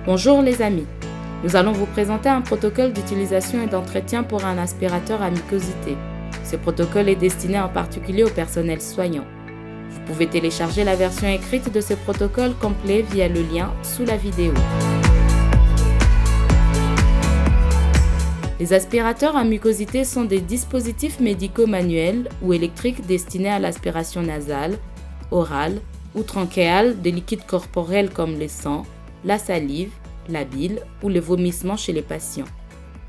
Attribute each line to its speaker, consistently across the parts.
Speaker 1: Bonjour les amis, nous allons vous présenter un protocole d'utilisation et d'entretien pour un aspirateur à mucosité. Ce protocole est destiné en particulier au personnel soignant. Vous pouvez télécharger la version écrite de ce protocole complet via le lien sous la vidéo. Les aspirateurs à mucosité sont des dispositifs médicaux manuels ou électriques destinés à l'aspiration nasale, orale ou trochéale de liquides corporels comme le sang, la salive, la bile ou le vomissement chez les patients.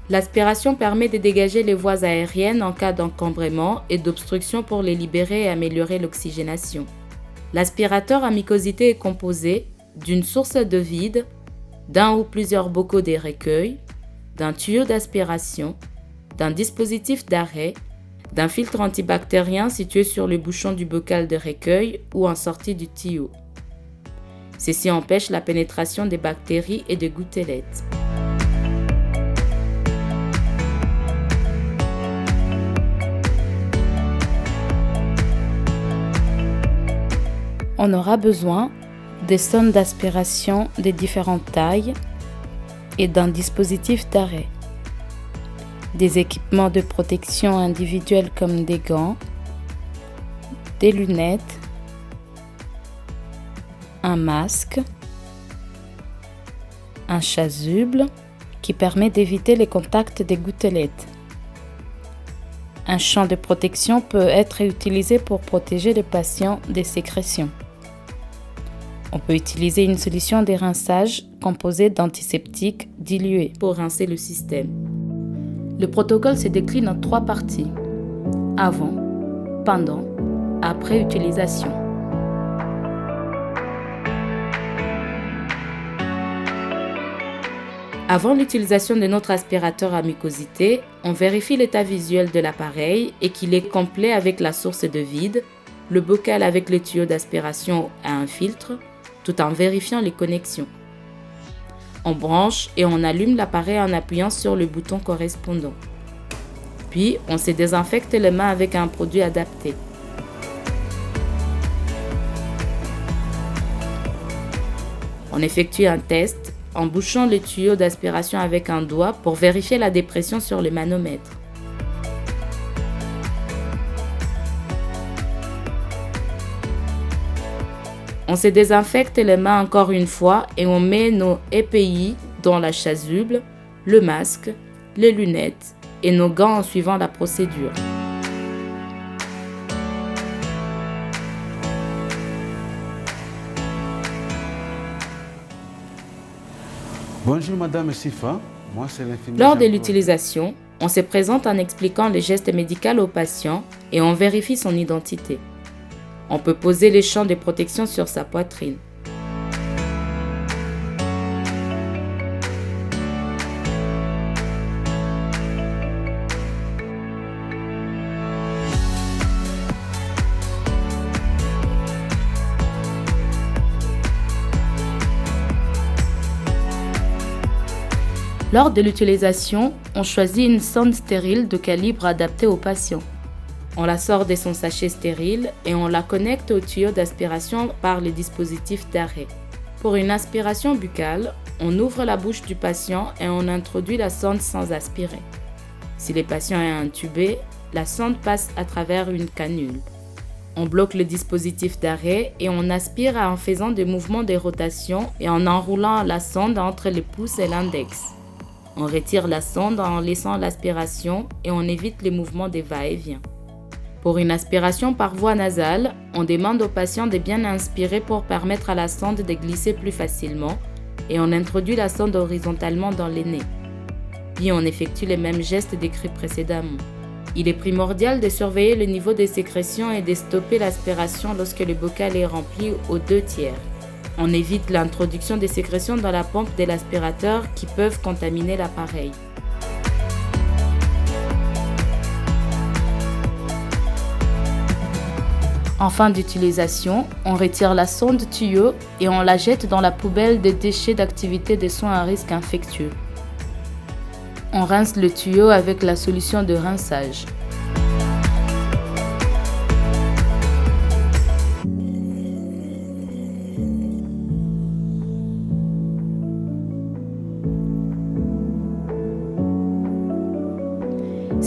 Speaker 1: L'aspiration permet de dégager les voies aériennes en cas d'encombrement et d'obstruction pour les libérer et améliorer l'oxygénation. L'aspirateur à mucosité est composé d'une source de vide, d'un ou plusieurs bocaux de recueil, d'un tuyau d'aspiration, d'un dispositif d'arrêt, d'un filtre antibactérien situé sur le bouchon du bocal de recueil ou en sortie du tuyau. Ceci empêche la pénétration des bactéries et des gouttelettes. On aura besoin des sondes d'aspiration de différentes tailles et d'un dispositif d'arrêt, des équipements de protection individuels comme des gants, des lunettes, un masque, un chasuble qui permet d'éviter les contacts des gouttelettes. Un champ de protection peut être utilisé pour protéger les patients des sécrétions. On peut utiliser une solution de rinçage composée d'antiseptiques dilués pour rincer le système. Le protocole se décline en 3 parties: avant, pendant, après utilisation. Avant l'utilisation de notre aspirateur à mucosité, on vérifie l'état visuel de l'appareil et qu'il est complet avec la source de vide, le bocal avec le tuyau d'aspiration à un filtre, tout en vérifiant les connexions. On branche et on allume l'appareil en appuyant sur le bouton correspondant. Puis, on se désinfecte les mains avec un produit adapté. On effectue un test en bouchant le tuyau d'aspiration avec un doigt pour vérifier la dépression sur le manomètre. On se désinfecte les mains encore une fois et on met nos EPI dans la chasuble, le masque, les lunettes et nos gants en suivant la procédure.
Speaker 2: Bonjour Madame Sifa, moi c'est l'infirmier.
Speaker 1: Lors de l'utilisation, on se présente en expliquant les gestes médicaux au patient et on vérifie son identité. On peut poser les champs de protection sur sa poitrine. Lors de l'utilisation, on choisit une sonde stérile de calibre adapté au patient. On la sort de son sachet stérile et on la connecte au tuyau d'aspiration par le dispositif d'arrêt. Pour une aspiration buccale, on ouvre la bouche du patient et on introduit la sonde sans aspirer. Si le patient est intubé, la sonde passe à travers une canule. On bloque le dispositif d'arrêt et on aspire en faisant des mouvements de rotation et en enroulant la sonde entre le pouce et l'index. On retire la sonde en laissant l'aspiration et on évite les mouvements de va-et-vient. Pour une aspiration par voie nasale, on demande au patient de bien inspirer pour permettre à la sonde de glisser plus facilement et on introduit la sonde horizontalement dans le nez. Puis on effectue les mêmes gestes décrits précédemment. Il est primordial de surveiller le niveau des sécrétions et de stopper l'aspiration lorsque le bocal est rempli aux 2/3. On évite l'introduction des sécrétions dans la pompe de l'aspirateur qui peuvent contaminer l'appareil. En fin d'utilisation, on retire la sonde tuyau et on la jette dans la poubelle des déchets d'activité de soins à risque infectieux. On rince le tuyau avec la solution de rinçage.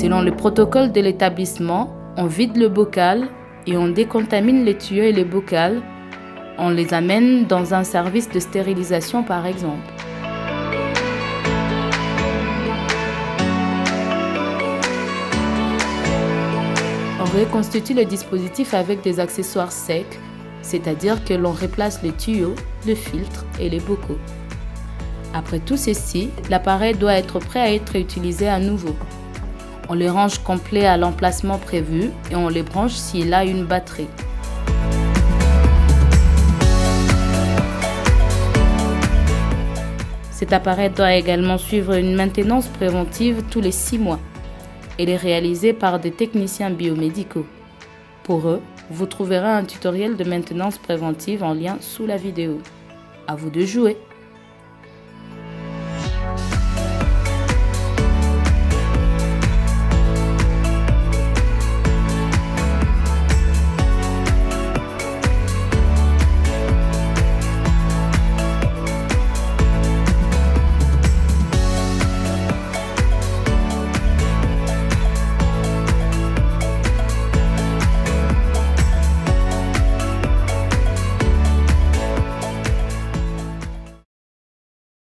Speaker 1: Selon le protocole de l'établissement, on vide le bocal et on décontamine les tuyaux et les bocals. On les amène dans un service de stérilisation par exemple. On reconstitue le dispositif avec des accessoires secs, c'est-à-dire que l'on remplace les tuyaux, le filtre et les bocaux. Après tout ceci, l'appareil doit être prêt à être utilisé à nouveau. On les range complets à l'emplacement prévu et on les branche s'il a une batterie. Cet appareil doit également suivre une maintenance préventive tous les 6 mois. Elle est réalisée par des techniciens biomédicaux. Pour eux, vous trouverez un tutoriel de maintenance préventive en lien sous la vidéo. À vous de jouer!